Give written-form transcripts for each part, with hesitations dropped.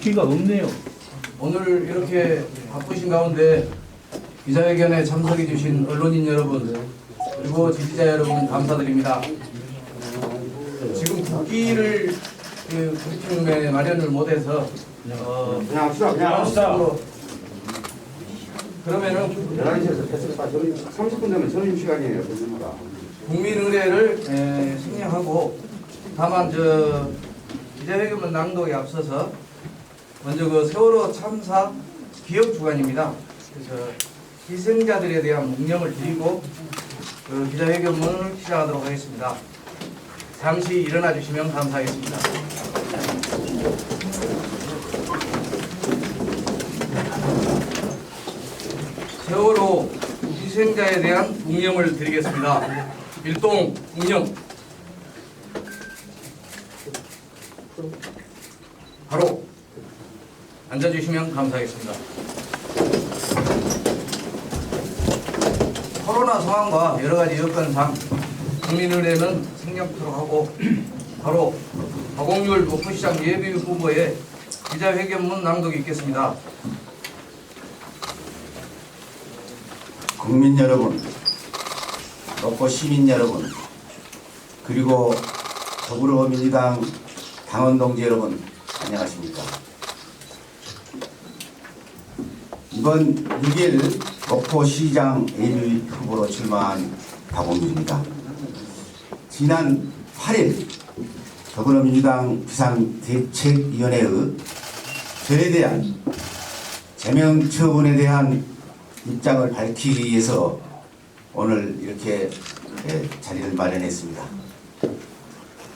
굵기가 없네요. 오늘 이렇게 바쁘신 가운데 기자회견에 참석해 주신 언론인 여러분 그리고 지지자 여러분 감사드립니다. 지금 국기를 브리핑에 마련을 못해서 그냥 합시다. 그러면은 11시에서 패스가 30분 되면 점심시간이에요. 교수님과. 국민 의례를 생략하고 다만 기자회견문 낭독에 앞서서 먼저 그 세월호 참사 기억 주간입니다. 그래서 희생자들에 대한 묵념을 드리고 그 기자회견문을 시작하도록 하겠습니다. 잠시 일어나 주시면 감사하겠습니다. 세월호 희생자에 대한 묵념을 드리겠습니다. 일동 묵념. 바로 앉아주시면 감사하겠습니다. 코로나 상황과 여러 가지 여건상 국민의례는 생략토록 하고 바로 박홍률 목포시장 예비 후보의 기자회견문 낭독이 있겠습니다. 국민 여러분, 목포 시민 여러분, 그리고 더불어민주당 당원 동지 여러분, 안녕하십니까? 이번 6일 목포시장 예비 후보로 출마한 박홍률입니다. 지난 8일 더불어민주당 비상대책위원회의 저에 대한 제명 처분에 대한 입장을 밝히기 위해서 오늘 이렇게 자리를 마련했습니다.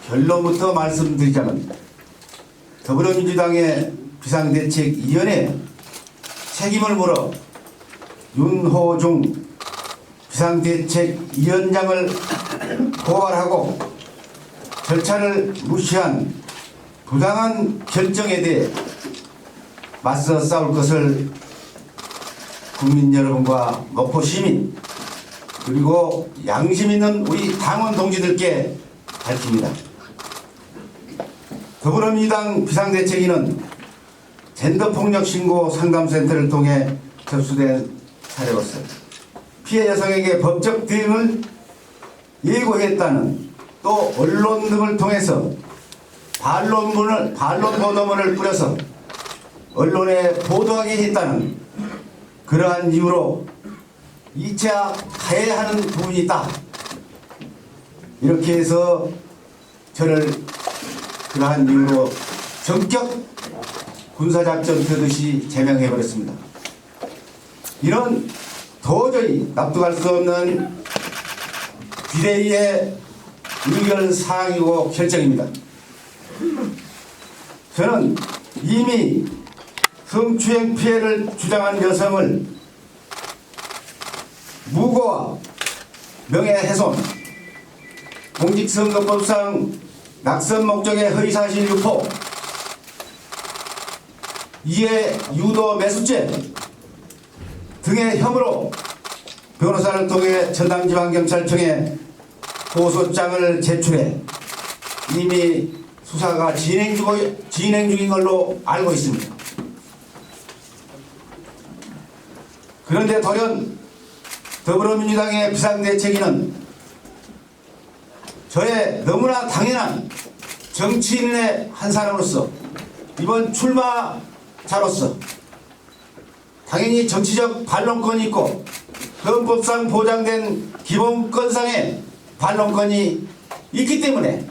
결론부터 말씀드리자면 더불어민주당의 비상대책위원회 책임을 물어 윤호중 비상대책위원장을 고발하고 절차를 무시한 부당한 결정에 대해 맞서 싸울 것을 국민 여러분과 목포 시민 그리고 양심 있는 우리 당원 동지들께 밝힙니다. 더불어민주당 비상대책위는 젠더폭력 신고 상담센터를 통해 접수된 사례로서 피해 여성에게 법적 대응을 예고했다는 또 언론 등을 통해서 반론 보도문을 뿌려서 언론에 보도하게 했다는 그러한 이유로 2차 가해하는 부분이 있다. 이렇게 해서 저를 그러한 이유로 전격 군사작전 펴듯이 제명해버렸습니다. 이런 도저히 납득할 수 없는 비대위의 의결사항이고 결정입니다. 저는 이미 성추행 피해를 주장한 여성을 무고와 명예훼손, 공직선거법상 낙선 목적의 허위사실 유포, 이해 유도 매수죄 등의 혐의로 변호사를 통해 전남지방경찰청에 고소장을 제출해 이미 수사가 진행 중인 걸로 알고 있습니다. 그런데 돌연 더불어민주당의 비상대책위는 저의 너무나 당연한 정치인의 한 사람으로서 이번 출마자로서 당연히 정치적 반론권이 있고 헌법상 보장된 기본권상의 반론권이 있기 때문에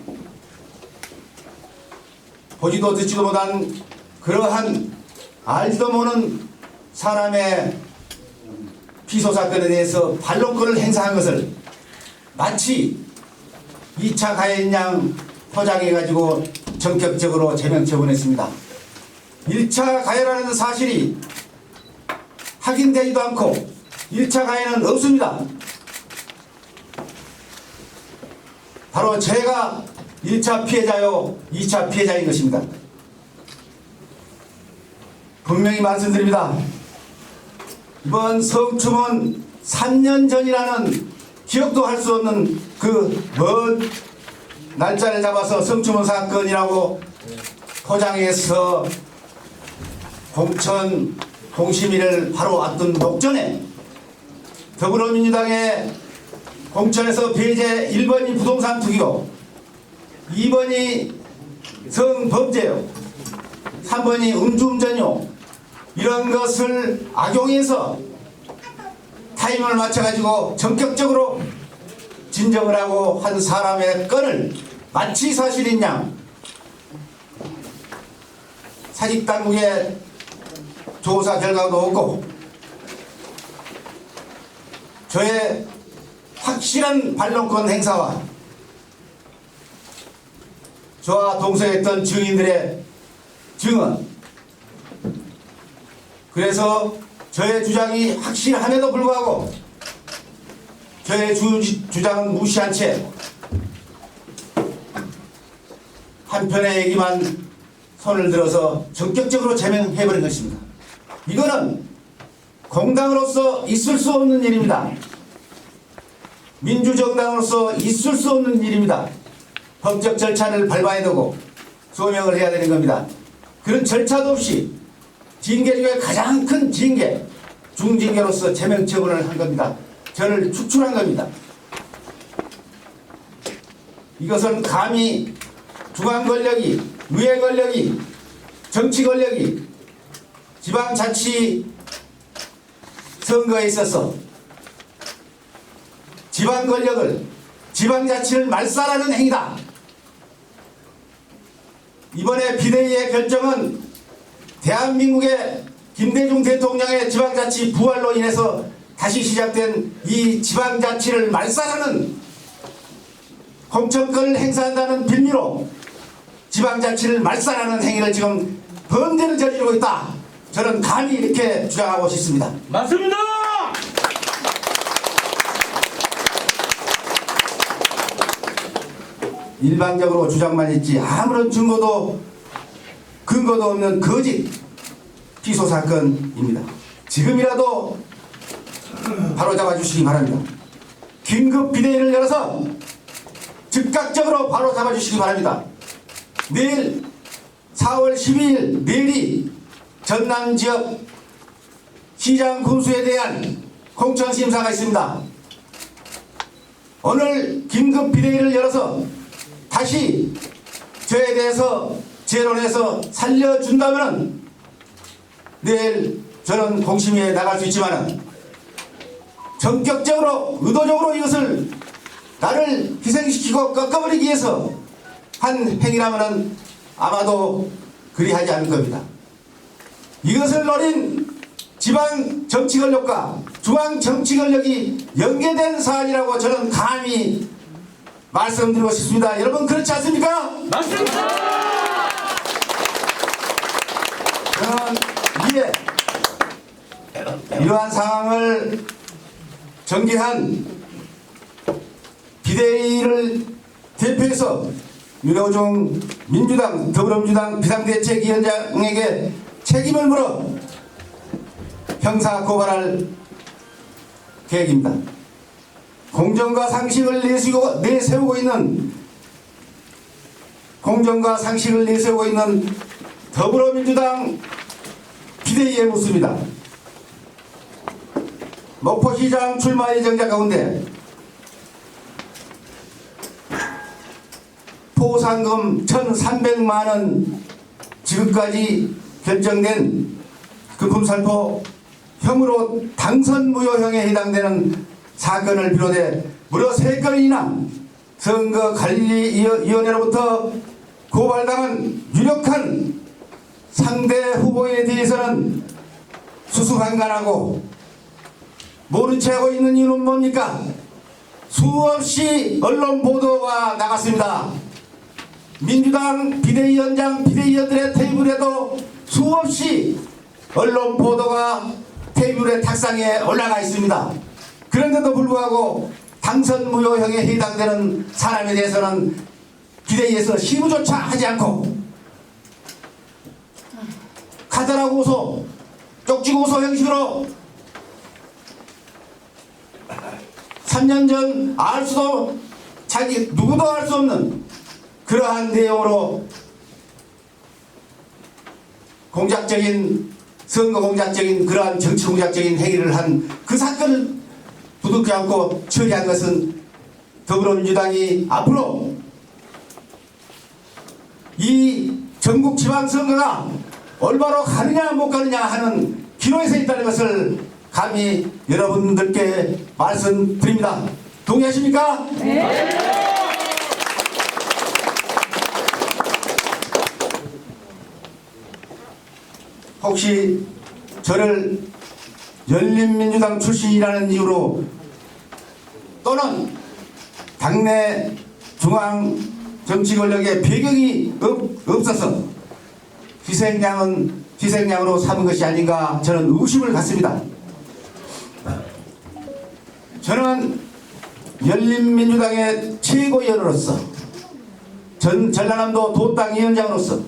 보지도 듣지도 못한 그러한 알지도 모르는 사람의 피소 사건에 대해서 반론권을 행사한 것을 마치 2차 가해인 양 포장해가지고 전격적으로 제명 처분했습니다. 1차 가해라는 사실이 확인되지도 않고 1차 가해는 없습니다. 바로 제가 1차 피해자요 2차 피해자인 것입니다. 분명히 말씀드립니다. 이번 성추문 3년 전이라는 기억도 할 수 없는 그 먼 날짜를 잡아서 성추문 사건이라고 포장해서 공천 공심위를 바로 앞둔 목전에 더불어민주당의 공천에서 배제 1번이 부동산 투기요, 2번이 성범죄요, 3번이 음주운전요, 이런 것을 악용해서 타임을 맞춰가지고 전격적으로 진정을 하고 한 사람의 건을 마치 사실인 양 사직당국의 조사 결과도 없고 저의 확실한 반론권 행사와 저와 동석했던 증인들의 증언, 그래서 저의 주장이 확실함에도 불구하고 저의 주장은 무시한 채 한편의 얘기만 손을 들어서 전격적으로 제명해버린 것입니다. 이거는 공당으로서 있을 수 없는 일입니다. 민주정당으로서 있을 수 없는 일입니다. 법적 절차를 밟아야 되고 소명을 해야 되는 겁니다. 그런 절차도 없이 징계 중에 가장 큰 징계, 중징계로서 제명 처분을 한 겁니다. 저를 축출한 겁니다. 이것은 감히 중앙 권력이, 의회 권력이, 정치 권력이 지방자치 선거에 있어서 지방 권력을, 지방자치를 말살하는 행위다. 이번에 비대위의 결정은 대한민국의 김대중 대통령의 지방자치 부활로 인해서 다시 시작된 이 지방자치를 말살하는, 공천권을 행사한다는 빌미로 지방자치를 말살하는 행위를 지금 범죄를 저지르고 있다. 저는 감히 이렇게 주장하고 싶습니다. 맞습니다. 일방적으로 주장만 했지 아무런 증거도 근거도 없는 거짓 기소 사건입니다. 지금이라도 바로잡아 주시기 바랍니다. 긴급 비대위를 열어서 즉각적으로 바로잡아 주시기 바랍니다. 내일 4월 12일 내일이 전남지역 시장 군수에 대한 공천심사가 있습니다. 오늘 긴급 비대위를 열어서 다시 저에 대해서 재론해서 살려준다면 내일 저는 공심위에 나갈 수 있지만 전격적으로 의도적으로 이것을 나를 희생시키고 꺾어버리기 위해서 한 행위라면 아마도 그리하지 않을 겁니다. 이것을 노린 지방 정치 권력과 중앙 정치 권력이 연계된 사안이라고 저는 감히 말씀드리고 싶습니다. 여러분 그렇지 않습니까? 맞습니다. 저는 이에 이러한 상황을 전개한 비대위를 대표해서 윤호중 민주당 더불어민주당 비상대책위원장에게 책임을 물어 형사 고발할 계획입니다. 공정과 상식을 내세우고 있는 더불어민주당 비대위에 묻습니다. 목포시장 출마 예정자 가운데 포상금 1,300만 원 지급까지 결정된 금품살포 혐의로 당선 무효형에 해당되는 사건을 비롯해 무려 3건이나 선거관리위원회로부터 고발당한 유력한 상대 후보에 대해서는 수수관관하고 모른 채 하고 있는 이유는 뭡니까? 수없이 언론 보도가 나갔습니다. 민주당 비대위원장 비대위원들의 테이블에도 수없이 언론 보도가 테이블의 탁상에 올라가 있습니다. 그런데도 불구하고 당선 무효형에 해당되는 사람에 대해서는 비대위에서 심의조차 하지 않고 카더라 고소, 쪽지 고소 형식으로 3년 전 누구도 알 수 없는 그러한 내용으로 공작적인 선거 공작적인 그러한 정치 공작적인 행위를 한 그 사건을 부둥켜 안고 처리한 것은 더불어민주당이 앞으로 이 전국 지방선거가 올바로 가느냐 못 가느냐 하는 기로에 서 있다는 것을 감히 여러분들께 말씀드립니다. 동의하십니까? 네. 혹시 저를 열린민주당 출신이라는 이유로 또는 당내 중앙 정치 권력의 배경이 없어서 희생양으로 삼은 것이 아닌가 저는 의심을 갖습니다. 저는 열린민주당의 최고위원으로서 전라남도 도당위원장으로서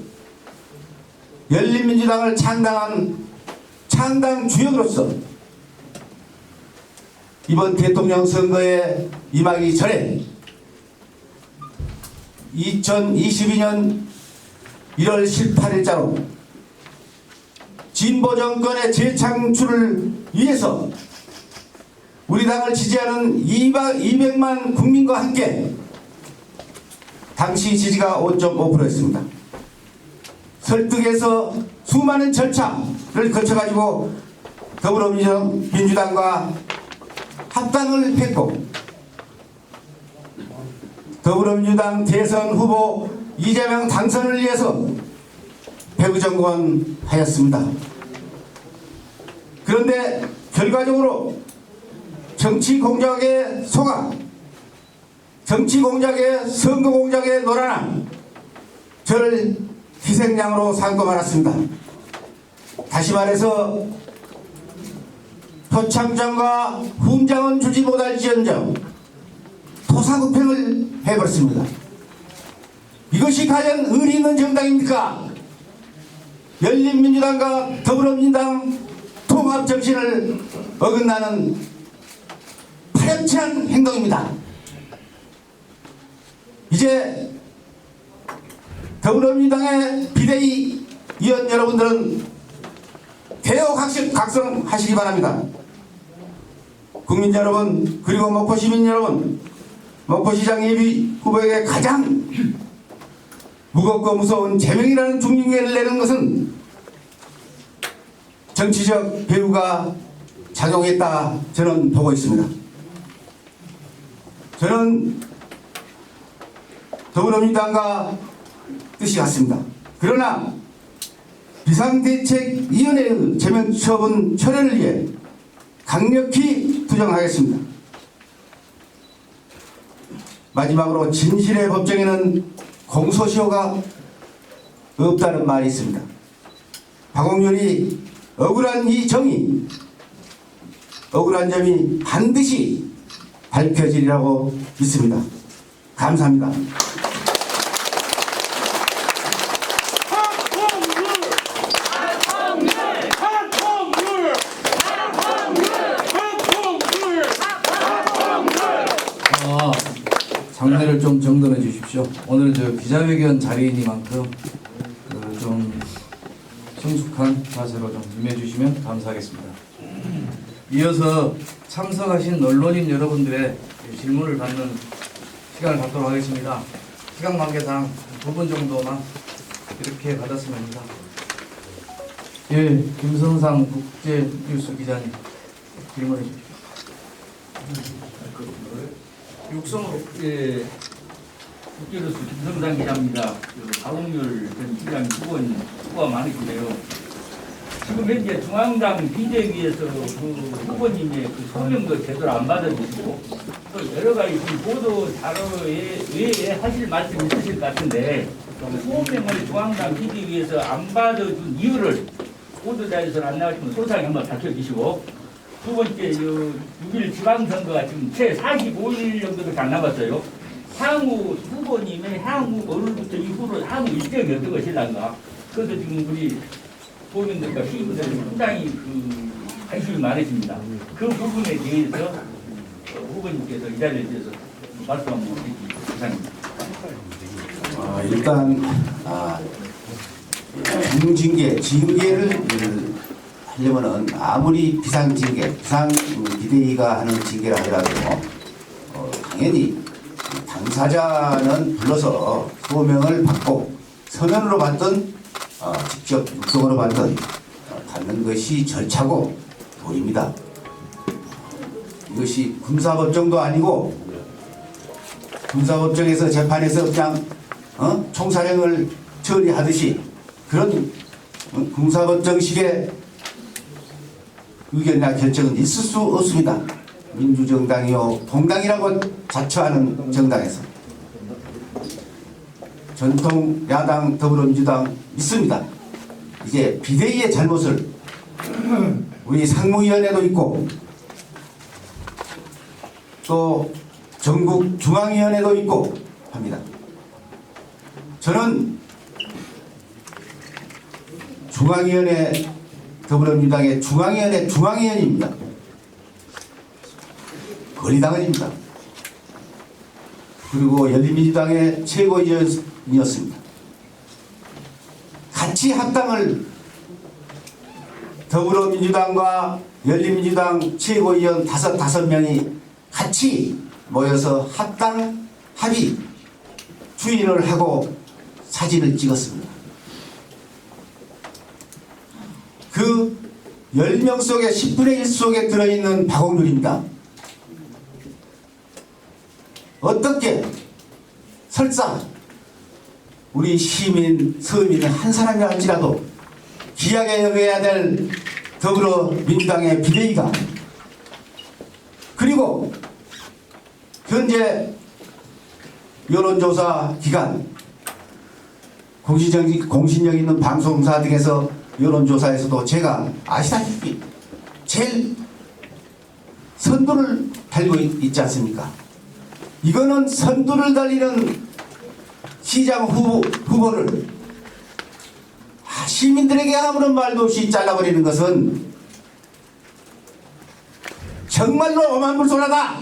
열린민주당을 창당한 창당 주역으로서 이번 대통령 선거에 임하기 전에 2022년 1월 18일자로 진보정권의 재창출을 위해서 우리 당을 지지하는 200만 국민과 함께 당시 지지가 5.5%였습니다. 설득해서 수많은 절차를 거쳐가지고 더불어민주당과 합당을 했고 더불어민주당 대선 후보 이재명 당선을 위해서 배구정권하였습니다. 그런데 결과적으로 정치 공작에 속아 정치 공작에 선거 공작에 놀아나 저를 희생양으로 삼고 말았습니다. 다시 말해서 표창장과 훈장은 주지 못할지언정 토사구팽을 해버렸습니다. 이것이 과연 의리 있는 정당입니까? 열린민주당과 더불어민주당 통합정신을 어긋나는 파렴치한 행동입니다. 이제 더불어민주당의 비대위 위원 여러분들은 대우각성하시기 바랍니다. 국민 여러분 그리고 목포시민 여러분, 목포시장 예비 후보에게 가장 무겁고 무서운 제명이라는 중징계를 내는 것은 정치적 배후가 작용했다 저는 보고 있습니다. 저는 더불어민주당과 뜻이 같습니다. 그러나 비상대책위원회의 제명처분 철회를 위해 강력히 투쟁하겠습니다. 마지막으로 진실의 법정에는 공소시효가 없다는 말이 있습니다. 박홍렬이 억울한 이 정의, 억울한 점이 반드시 밝혀지리라고 믿습니다. 감사합니다. 장례를 좀 정돈해 주십시오. 오늘 저 기자회견 자리이니만큼 좀 성숙한 자세로 좀 임해 주시면 감사하겠습니다. 이어서 참석하신 언론인 여러분들의 질문을 받는 시간을 갖도록 하겠습니다. 시간 관계상 2분 정도만 이렇게 받았으면 합니다. 예, 김성상 국제뉴스 기자님 질문해 주십시오. 육성으로. 예, 국제뉴스 김성상 기자입니다. 박홍렬 전 시장 후보가 많으신데요. 지금 현재 중앙당 비대위에서 그 후보님의 그 소명도 제대로 안 받아주시고 또 여러 가지 보도 자료에 외에 하실 말씀 있으실 것 같은데 소명을 중앙당 비대위에서 안 받아준 이유를 보도자료에서 안 나가시면 소상히 한번 밝혀주시고, 두 번째, 6일 지방선거가 지금 채 45일 정도밖에 안 남았어요. 향후 후보님의 향후 오늘부터 이후로 향후 일정이 어떤 것이란가. 그래서 지금 우리 도민들과 시민들이 상당히 관심이 많으십니다. 그 부분에 대해서 후보님께서 이 자리에 대해서 말씀 한번 해주시기 바랍니다. 일단 징계를 하려면은 아무리 비상징계, 비대위가 하는 징계라 하더라도 당연히 당사자는 불러서 소명을 받고 서면으로 받든 직접 육성으로 받든 받는 것이 절차고 도리입니다. 이것이 군사법정도 아니고 군사법정에서 재판에서 그냥 총사령을 처리하듯이 그런 군사법정식의 의견이나 결정은 있을 수 없습니다. 민주정당이요 동당이라고 자처하는 정당에서 전통 야당 더불어민주당 있습니다. 이제 비대위의 잘못을 우리 상무위원회도 있고 또 전국 중앙위원회도 있고 합니다. 저는 중앙위원회 더불어민주당의 중앙위원입니다. 거리당원입니다. 그리고 열린민주당의 최고위원이었습니다. 같이 합당을 더불어민주당과 열린민주당 최고위원 다섯 명이 같이 모여서 합당 합의 추인을 하고 사진을 찍었습니다. 그 10명 속에 10분의 1 속에 들어있는 박홍률입니다. 어떻게 설사 우리 시민, 서민의 한 사람이라 할지라도 귀하게 여겨야 될 더불어민주당의 비대위가 그리고 현재 여론조사 기관 공신력 있는 방송사 등에서 여론조사에서도 제가 아시다시피 제일 선두를 달고 있지 않습니까? 이거는 선두를 달리는 시장 후보를 시민들에게 아무런 말도 없이 잘라버리는 것은 정말로 어만불손하다.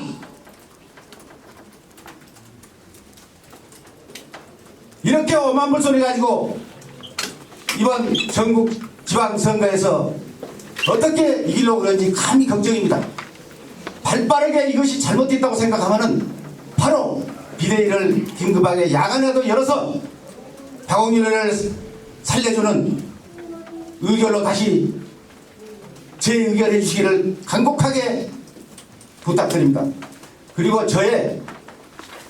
이렇게 어만불손해 가지고 이번 전국 지방선거에서 어떻게 이기려고 그런지 감히 걱정입니다. 발빠르게 이것이 잘못됐다고 생각하면은 바로 비대위를 긴급하게 야간에도 열어서 박홍률을 살려주는 의결로 다시 재의결해 주시기를 간곡하게 부탁드립니다. 그리고 저의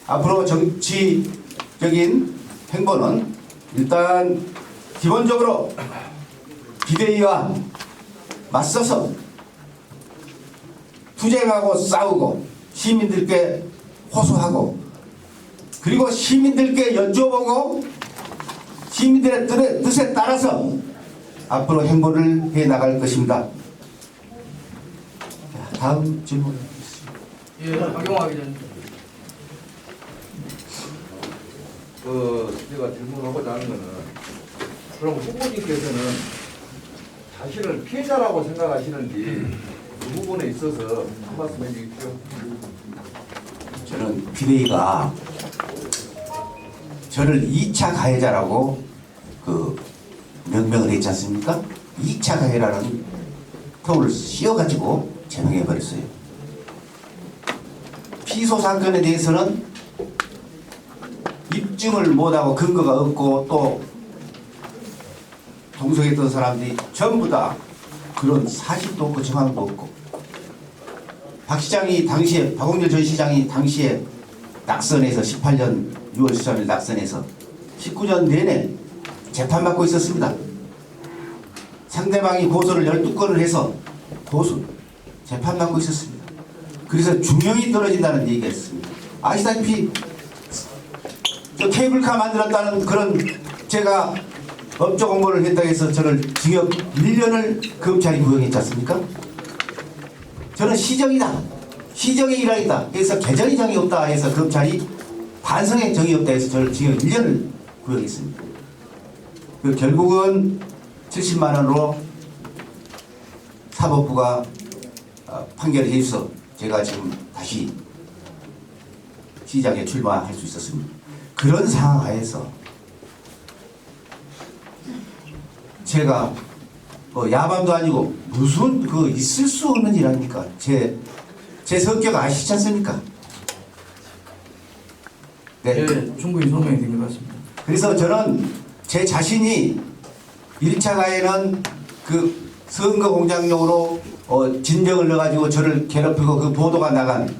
앞으로 정치적인 행보는 일단 기본적으로 비대위와 맞서서 투쟁하고 싸우고 시민들께 호소하고 그리고 시민들께 여쭤보고 시민들의 뜻에 따라서 앞으로 행보를 해나갈 것입니다. 다음 질문. 예, 박용화 기자님. 제가 질문하고자 하는 거는 그럼 후보님께서는 자신을 피해자라고 생각하시는지 그 부분에 있어서 한 말씀 해주십시오. 저는 비대위가 저를 2차 가해자라고 명명을 했지 않습니까? 2차 가해라는 턱을 씌워가지고 제명해버렸어요. 피소 사건에 대해서는 입증을 못하고 근거가 없고 또 동석했던 사람들이 전부 다 그런 사실도 없고 정황도 없고 박 시장이 당시에 박홍률 전 시장이 당시에 낙선해서 18년 6월 13일 낙선해서 19년 내내 재판받고 있었습니다. 상대방이 고소를 12건을 해서 재판받고 있었습니다. 그래서 중형이 떨어진다는 얘기가 있습니다. 아시다시피 저 케이블카 만들었다는 그런 제가 법조 공부를 했다고 해서 저를 징역 1년을 검찰이 구형했지 않습니까? 저는 시정이다. 시정의 일환이다. 그래서 개정의 정이 없다 해서 검찰이 반성의 정이 없다 해서 저를 징역 1년을 구형했습니다. 결국은 70만 원으로 사법부가 판결을 해줘서 제가 지금 다시 시장에 출마할 수 있었습니다. 그런 상황 하에서 제가 야밤도 아니고 무슨 그 있을 수 없는 일 아닙니까? 제 성격 아시지 않습니까? 네. 예, 충분히 소명이 된 것 같습니다. 그래서 저는 제 자신이 1차 가해는 그 선거 공작용으로 진정을 넣어가지고 저를 괴롭히고 그 보도가 나간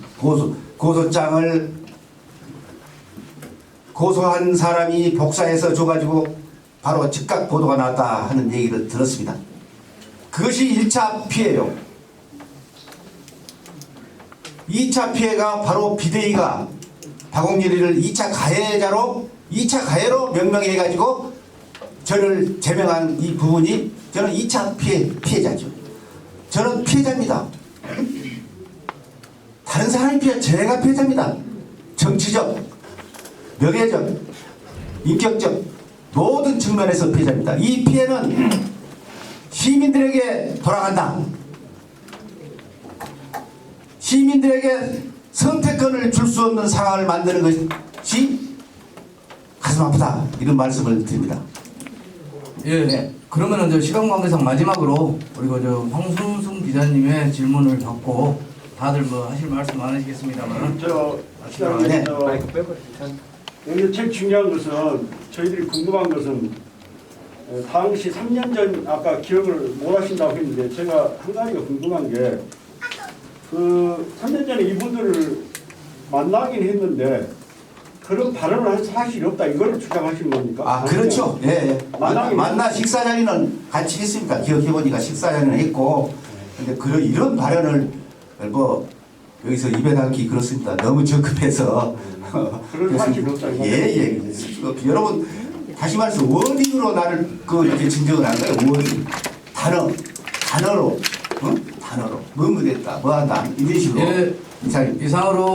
고소장을 고소한 사람이 복사해서 줘가지고 바로 즉각 보도가 나왔다 하는 얘기를 들었습니다. 그것이 1차 피해요. 2차 피해가 바로 비대위가 박홍렬이를 2차 가해로 명명해가지고 저를 제명한 이 부분이 저는 2차 피해자죠. 저는 피해자입니다. 다른 사람이 제가 피해자입니다. 정치적, 명예적, 인격적 모든 측면에서 피해자입니다. 이 피해는 시민들에게 돌아간다. 시민들에게 선택권을 줄 수 없는 상황을 만드는 것이 가슴 아프다. 이런 말씀을 드립니다. 예, 네. 그러면은 저 시간 관계상 마지막으로 우리 저 황순승 기자님의 질문을 받고 다들 뭐 하실 말씀 많으시겠습니다만 시장님, 네. 여기 제일 중요한 것은 저희들이 궁금한 것은 당시 3년 전 아까 기억을 못 하신다고 했는데 제가 한 가지가 궁금한 게 그 3년 전에 이분들을 만나긴 했는데 그런 발언을 한 사실이 없다 이걸 주장하신 겁니까? 아, 그렇죠. 예. 만나 식사 자리는 같이 했습니다. 기억해보니까 식사 자리는 했고, 근데 이런 발언을 뭐 여기서 입에 담기 그렇습니다. 너무 적급해서. 그런 사실이 없다. 예. 여러분 다시 말해서 워딩으로 나를 이렇게 진정을 한 거예요. 워딩, 단어로, 단어로 뭐뭐 됐다, 뭐한다 이런 식으로 예, 이상으로.